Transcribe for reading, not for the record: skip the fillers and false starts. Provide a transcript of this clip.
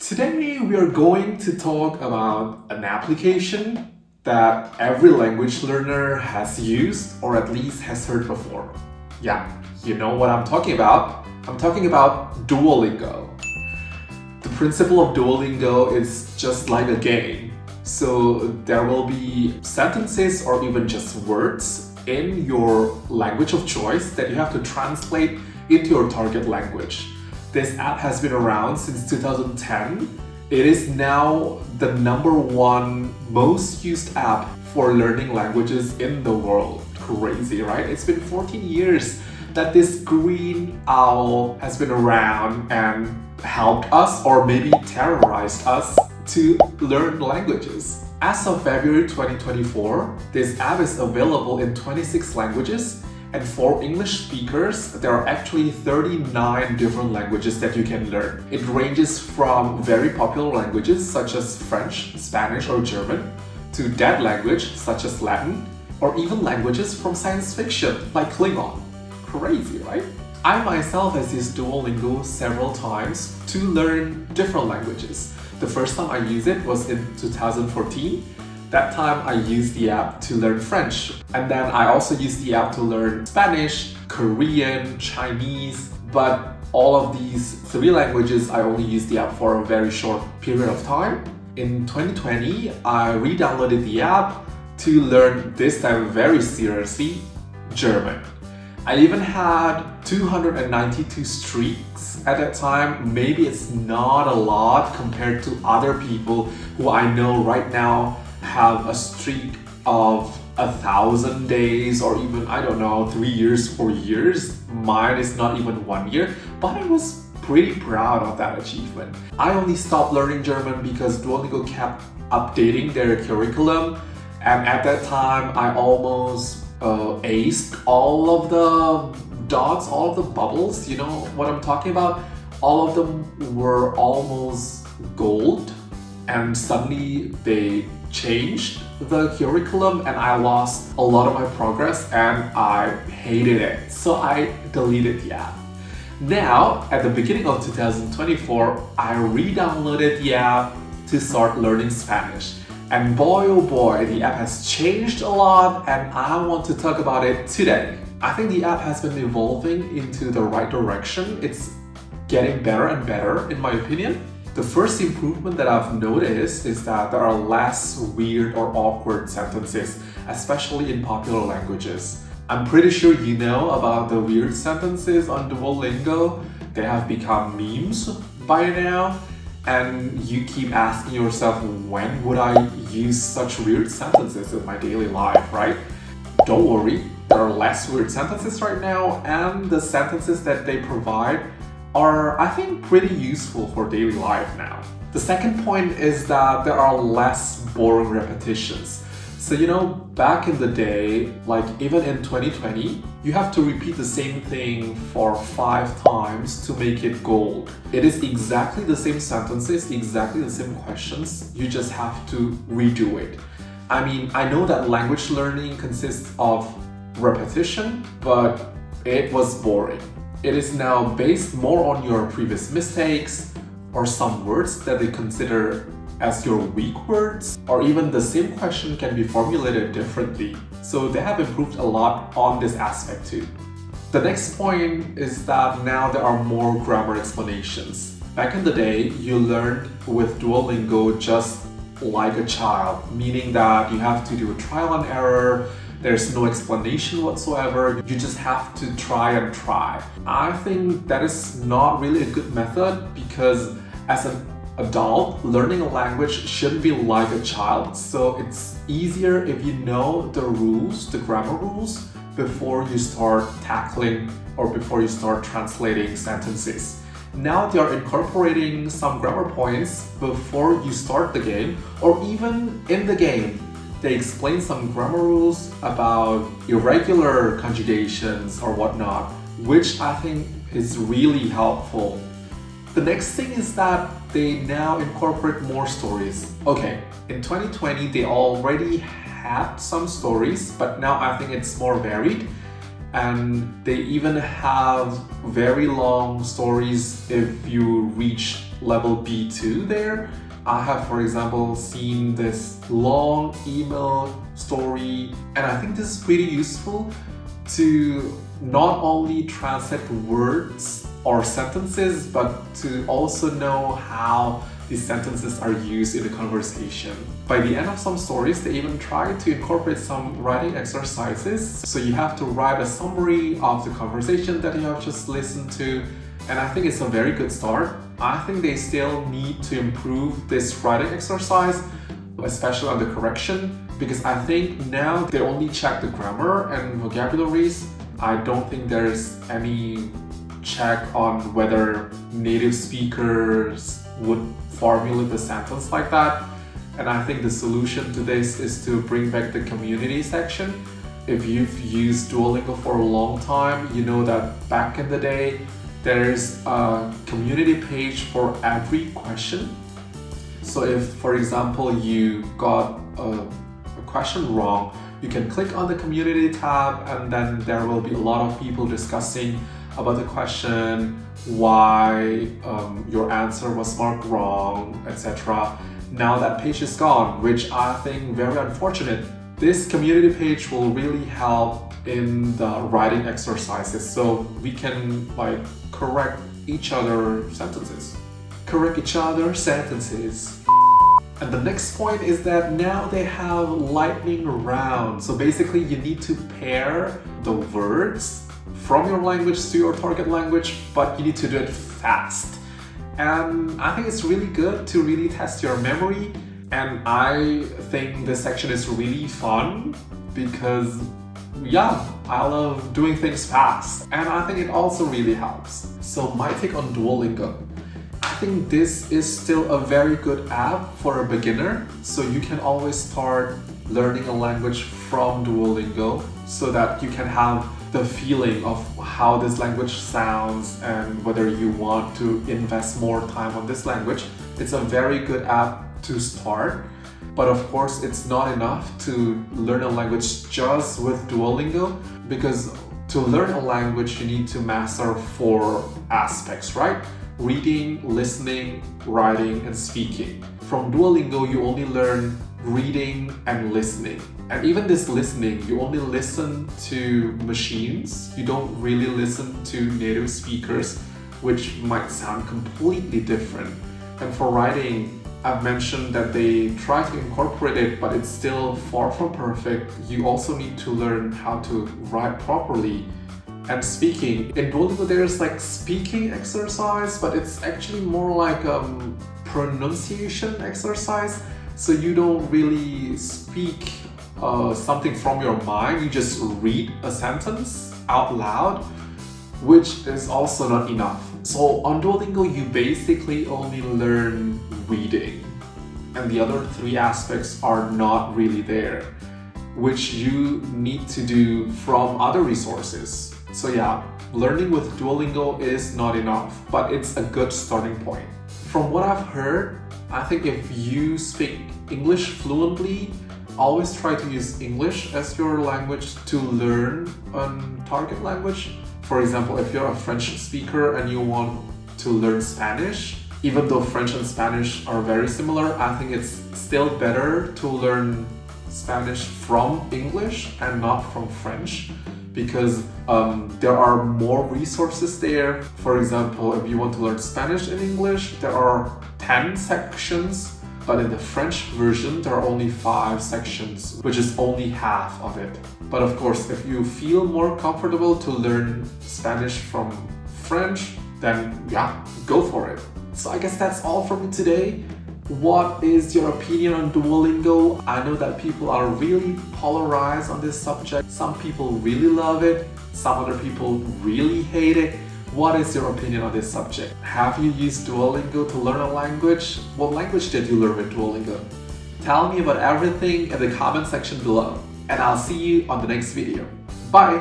Today we are going to talk about an application that every language learner has used or at least has heard before. Yeah, you know what I'm talking about. I'm talking about Duolingo. The principle of Duolingo is just like a game. So there will be sentences or even just words in your language of choice that you have to translate into your target language. This app has been around since 2010. It is now the #1 most used app for learning languages in the world. Crazy, right? It's been 14 years that this green owl has been around and helped us or maybe terrorized us to learn languages. As of February 2024, this app is available in 26 languages, and for English speakers, there are actually 39 different languages that you can learn. It ranges from very popular languages such as French, Spanish, or German, to dead language such as Latin, or even languages from science fiction like Klingon. Crazy, right? I myself has used Duolingo several times to learn different languages. The first time I used it was in 2014. That time I used the app to learn French. And then I also used the app to learn Spanish, Korean, Chinese. But all of these 3 languages, I only used the app for a very short period of time. In 2020, I re-downloaded the app to learn, this time very seriously, German. I even had 292 streaks at that time. Maybe it's not a lot compared to other people who I know right now have a streak of 1,000 days or even, I don't know, 3 years, 4 years. Mine is not even 1 year, but I was pretty proud of that achievement. I only stopped learning German because Duolingo kept updating their curriculum, and at that time I almost aced all of the dots, all of the bubbles, you know what I'm talking about? All of them were almost gold, and suddenly they changed the curriculum and I lost a lot of my progress and I hated it. So I deleted the app. Now, at the beginning of 2024, I re-downloaded the app to start learning Spanish. And boy oh boy, the app has changed a lot and I want to talk about it today. I think the app has been evolving into the right direction. It's getting better and better in my opinion. The first improvement that I've noticed is that there are less weird or awkward sentences, especially in popular languages. I'm pretty sure you know about the weird sentences on Duolingo. They have become memes by now, and you keep asking yourself, when would I use such weird sentences in my daily life, right? Don't worry, there are less weird sentences right now, and the sentences that they provide are, I think, pretty useful for daily life now. The second point is that there are less boring repetitions. So, you know, back in the day, like even in 2020, you have to repeat the same thing for 5 times to make it gold. It is exactly the same sentences, exactly the same questions, you just have to redo it. I mean, I know that language learning consists of repetition, but it was boring. It is now based more on your previous mistakes or some words that they consider as your weak words, or even the same question can be formulated differently. So they have improved a lot on this aspect too. The next point is that now there are more grammar explanations. Back in the day, you learned with Duolingo just like a child, meaning that you have to do a trial and error. There's no explanation whatsoever. You just have to try and try. I think that is not really a good method because as an adult, learning a language shouldn't be like a child. So it's easier if you know the rules, the grammar rules, before you start tackling or before you start translating sentences. Now they are incorporating some grammar points before you start the game or even in the game. They explain some grammar rules about irregular conjugations or whatnot, which I think is really helpful. The next thing is that they now incorporate more stories. Okay, in 2020 they already had some stories, but now I think it's more varied. And they even have very long stories if you reach level B2 there. I have, for example, seen this long email story, and I think this is pretty useful to not only translate words or sentences, but to also know how these sentences are used in a conversation. By the end of some stories, they even try to incorporate some writing exercises. So you have to write a summary of the conversation that you have just listened to, and I think it's a very good start. I think they still need to improve this writing exercise, especially on the correction, because I think now they only check the grammar and vocabularies. I don't think there's any check on whether native speakers would formulate the sentence like that. And I think the solution to this is to bring back the community section. If you've used Duolingo for a long time, you know that back in the day, there's a community page for every question. So if, for example, you got a question wrong, you can click on the community tab, and then there will be a lot of people discussing about the question, why your answer was marked wrong, etc. Now that page is gone, which I think very unfortunate. This community page will really help in the writing exercises, so we can correct each other's sentences. And the next point is that now they have lightning round. So basically you need to pair the words from your language to your target language, but you need to do it fast. And I think it's really good to really test your memory. And I think this section is really fun because, yeah, I love doing things fast. And I think it also really helps. So my take on Duolingo. I think this is still a very good app for a beginner. So you can always start learning a language from Duolingo so that you can have the feeling of how this language sounds and whether you want to invest more time on this language. It's a very good app to start. But of course, it's not enough to learn a language just with Duolingo, because to learn a language, you need to master 4 aspects, right? Reading, listening, writing, and speaking. From Duolingo, you only learn reading and listening. And even this listening, you only listen to machines. You don't really listen to native speakers, which might sound completely different. And for writing, I've mentioned that they try to incorporate it, but it's still far from perfect. You also need to learn how to write properly. And speaking, in Duolingo there's speaking exercise, but it's actually more like a pronunciation exercise. So you don't really speak something from your mind, you just read a sentence out loud, which is also not enough. So on Duolingo you basically only learn reading, and the other 3 aspects are not really there, which you need to do from other resources. So yeah, learning with Duolingo is not enough, but it's a good starting point. From what I've heard, I think if you speak English fluently, always try to use English as your language to learn a target language. For example, if you're a French speaker and you want to learn Spanish, even though French and Spanish are very similar, I think it's still better to learn Spanish from English and not from French, because there are more resources there. For example, if you want to learn Spanish in English, there are 10 sections, but in the French version, there are only 5 sections, which is only half of it. But of course, if you feel more comfortable to learn Spanish from French, then yeah, go for it. So I guess that's all from me today. What is your opinion on Duolingo? I know that people are really polarized on this subject. Some people really love it, some other people really hate it. What is your opinion on this subject? Have you used Duolingo to learn a language? What language did you learn with Duolingo? Tell me about everything in the comment section below, and I'll see you on the next video. Bye!